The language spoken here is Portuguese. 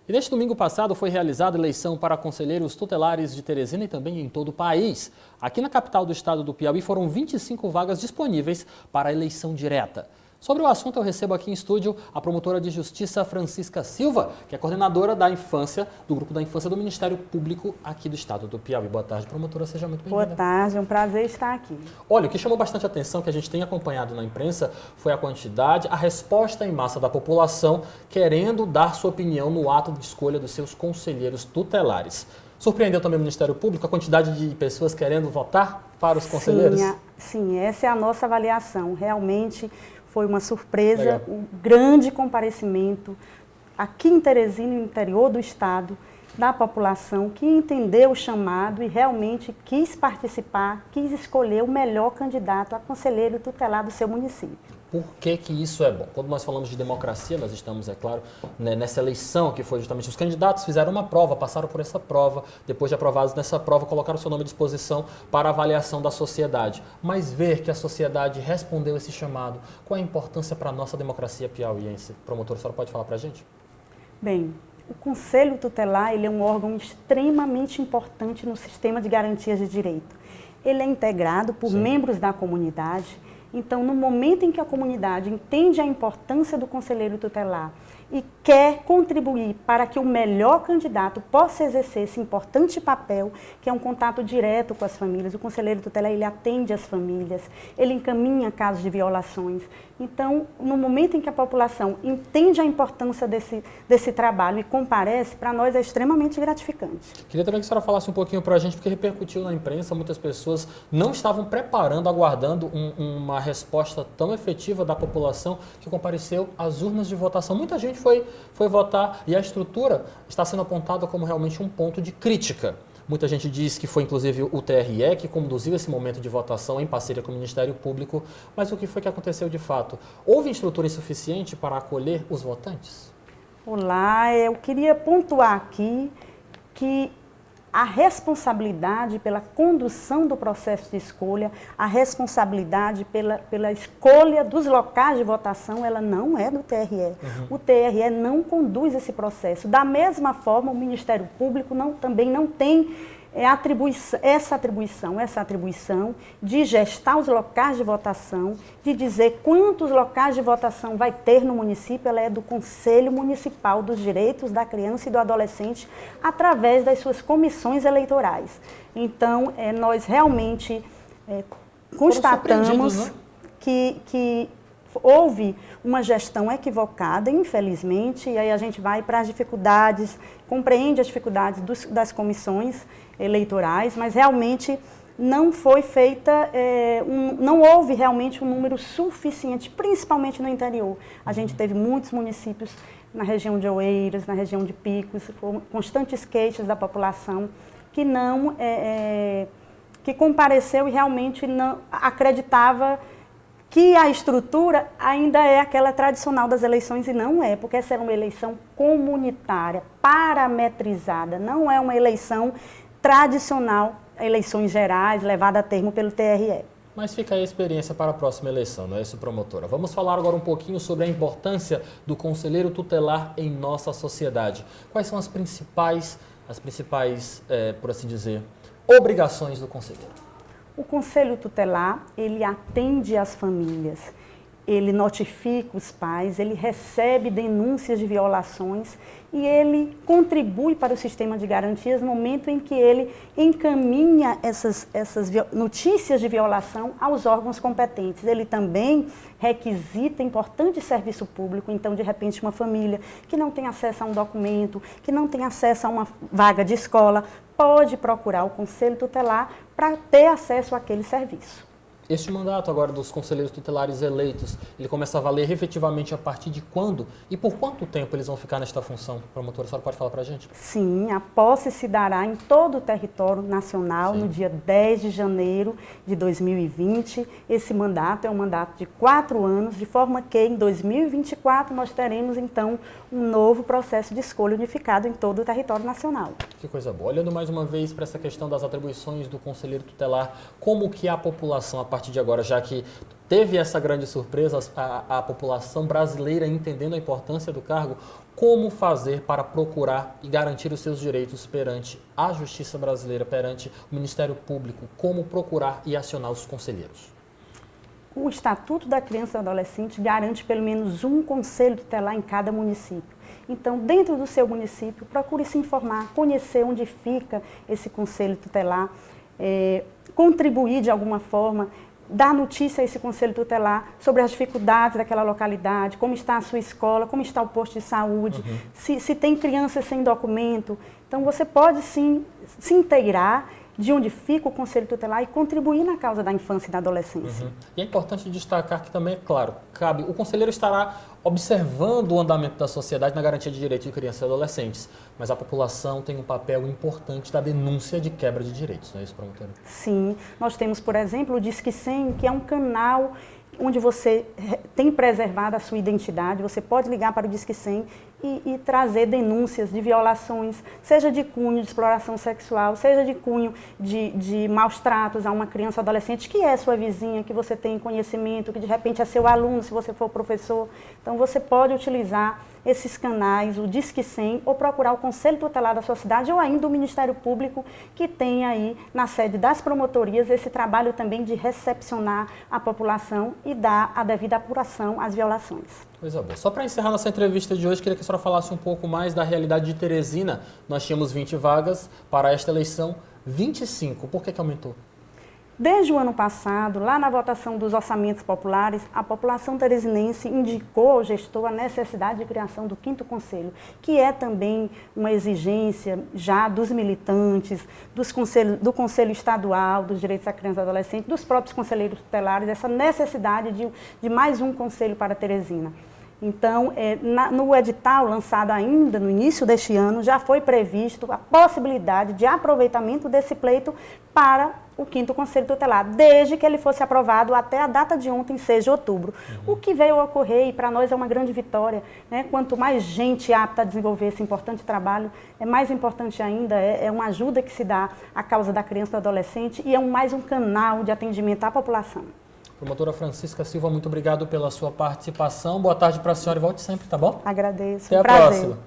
E neste domingo passado foi realizada a eleição para conselheiros tutelares de Teresina e também em todo o país. Aqui na capital do estado do Piauí foram 25 vagas disponíveis para a eleição direta. Sobre o assunto, eu recebo aqui em estúdio a promotora de Justiça Francisca Silva, que é coordenadora da infância, do Grupo da Infância do Ministério Público aqui do estado do Piauí. Boa tarde, promotora, seja muito bem-vinda. Boa tarde, é um prazer estar aqui. Olha, o que chamou bastante atenção, que a gente tem acompanhado na imprensa, foi a quantidade, a resposta em massa da população querendo dar sua opinião no ato de escolha dos seus conselheiros tutelares. Surpreendeu também o Ministério Público a quantidade de pessoas querendo votar para os conselheiros? Sim, essa é a nossa avaliação. Realmente foi uma surpresa, Legal. Um grande comparecimento aqui em Teresina, no interior do estado, da população que entendeu o chamado e realmente quis participar, quis escolher o melhor candidato a conselheiro tutelar do seu município. Por que isso é bom? Quando nós falamos de democracia, nós estamos, é claro, nessa eleição que foi justamente os candidatos fizeram uma prova, passaram por essa prova, depois de aprovados nessa prova, colocaram seu nome à disposição para avaliação da sociedade. Mas ver que a sociedade respondeu esse chamado, qual é a importância para a nossa democracia piauiense? Promotora, a senhora pode falar para a gente? Bem, o Conselho Tutelar ele é um órgão extremamente importante no sistema de garantias de direito. Ele é integrado por membros da comunidade. Então, no momento em que a comunidade entende a importância do conselheiro tutelar e quer contribuir para que o melhor candidato possa exercer esse importante papel, que é um contato direto com as famílias, o conselheiro tutelar ele atende as famílias, ele encaminha casos de violações. Então, no momento em que a população entende a importância desse trabalho e comparece, para nós é extremamente gratificante. Queria também que a senhora falasse um pouquinho para a gente, porque repercutiu na imprensa, muitas pessoas não estavam preparando, aguardando uma resposta tão efetiva da população que compareceu às urnas de votação. Muita gente foi votar e a estrutura está sendo apontada como realmente um ponto de crítica. Muita gente diz que foi inclusive o TRE que conduziu esse momento de votação em parceria com o Ministério Público, mas o que foi que aconteceu de fato? Houve estrutura insuficiente para acolher os votantes? Olá, eu queria pontuar aqui que a responsabilidade pela condução do processo de escolha, a responsabilidade pela escolha dos locais de votação, ela não é do TRE. O TRE não conduz esse processo. Da mesma forma, o Ministério Público também não tem essa atribuição de gestar os locais de votação, de dizer quantos locais de votação vai ter no município. Ela é do Conselho Municipal dos Direitos da Criança e do Adolescente, através das suas comissões eleitorais. Então, nós realmente constatamos, né, que houve uma gestão equivocada, infelizmente, e aí a gente vai para as dificuldades, compreende as dificuldades das comissões eleitorais, mas realmente não foi feita, não houve realmente um número suficiente, principalmente no interior. A gente teve muitos municípios na região de Oeiras, na região de Picos, foram constantes queixas da população que que compareceu e realmente não acreditava que a estrutura ainda é aquela tradicional das eleições, e não é, porque essa é uma eleição comunitária, parametrizada, não é uma eleição tradicional, eleições gerais, levada a termo pelo TRE. Mas fica aí a experiência para a próxima eleição, não é isso, promotora? Vamos falar agora um pouquinho sobre a importância do conselheiro tutelar em nossa sociedade. Quais são as principais, por assim dizer, obrigações do conselheiro? O Conselho Tutelar, ele atende as famílias, ele notifica os pais, ele recebe denúncias de violações e ele contribui para o sistema de garantias no momento em que ele encaminha essas notícias de violação aos órgãos competentes. Ele também requisita importante serviço público, então, de repente, uma família que não tem acesso a um documento, que não tem acesso a uma vaga de escola, pode procurar o Conselho Tutelar para ter acesso àquele serviço. Este mandato agora dos conselheiros tutelares eleitos, ele começa a valer efetivamente a partir de quando e por quanto tempo eles vão ficar nesta função? Promotora, a senhora pode falar para a gente? Sim, a posse se dará em todo o território nacional. Sim. No dia 10 de janeiro de 2020. Esse mandato é um mandato de 4 anos, de forma que em 2024 nós teremos então um novo processo de escolha unificado em todo o território nacional. Que coisa boa. Olhando mais uma vez para essa questão das atribuições do conselheiro tutelar, como que a população, a partir de agora, já que teve essa grande surpresa, a população brasileira entendendo a importância do cargo, como fazer para procurar e garantir os seus direitos perante a justiça brasileira, perante o Ministério Público, como procurar e acionar os conselheiros? O Estatuto da Criança e do Adolescente garante pelo menos um conselho tutelar em cada município. Então, dentro do seu município, procure se informar, conhecer onde fica esse conselho tutelar, contribuir de alguma forma, dar notícia a esse conselho tutelar sobre as dificuldades daquela localidade, como está a sua escola, como está o posto de saúde, se tem crianças sem documento. Então, você pode sim se inteirar de onde fica o conselho tutelar e contribuir na causa da infância e da adolescência. E é importante destacar que também, é claro, o conselheiro estará observando o andamento da sociedade na garantia de direitos de crianças e adolescentes, mas a população tem um papel importante da denúncia de quebra de direitos, não é isso, promotora? Sim, nós temos, por exemplo, o Disque 100, que é um canal onde você tem preservado a sua identidade, você pode ligar para o Disque 100 e trazer denúncias de violações, seja de cunho de exploração sexual, seja de cunho de maus tratos a uma criança ou adolescente que é sua vizinha, que você tem conhecimento, que de repente é seu aluno, se você for professor. Então você pode utilizar esses canais, o Disque 100, ou procurar o Conselho Tutelar da sua cidade ou ainda o Ministério Público, que tem aí na sede das promotorias esse trabalho também de recepcionar a população e dar a devida apuração às violações. Coisa boa. Só para encerrar nossa entrevista de hoje, queria que a senhora falasse um pouco mais da realidade de Teresina. Nós tínhamos 20 vagas, para esta eleição 25. Por que aumentou? Desde o ano passado, lá na votação dos orçamentos populares, a população teresinense indicou ao gestor a necessidade de criação do 5º Conselho, que é também uma exigência já dos militantes, do Conselho Estadual dos Direitos da Criança e do Adolescente, dos próprios conselheiros tutelares, essa necessidade de mais um conselho para Teresina. Então, no edital lançado ainda no início deste ano, já foi previsto a possibilidade de aproveitamento desse pleito para o 5º Conselho Tutelar, desde que ele fosse aprovado até a data de ontem, 6 de outubro. O que veio a ocorrer, e para nós é uma grande vitória, né? Quanto mais gente apta a desenvolver esse importante trabalho, é mais importante ainda, é uma ajuda que se dá à causa da criança e do adolescente e é mais um canal de atendimento à população. Promotora Francisca Silva, muito obrigado pela sua participação. Boa tarde para a senhora e volte sempre, tá bom? Agradeço. Até a próxima.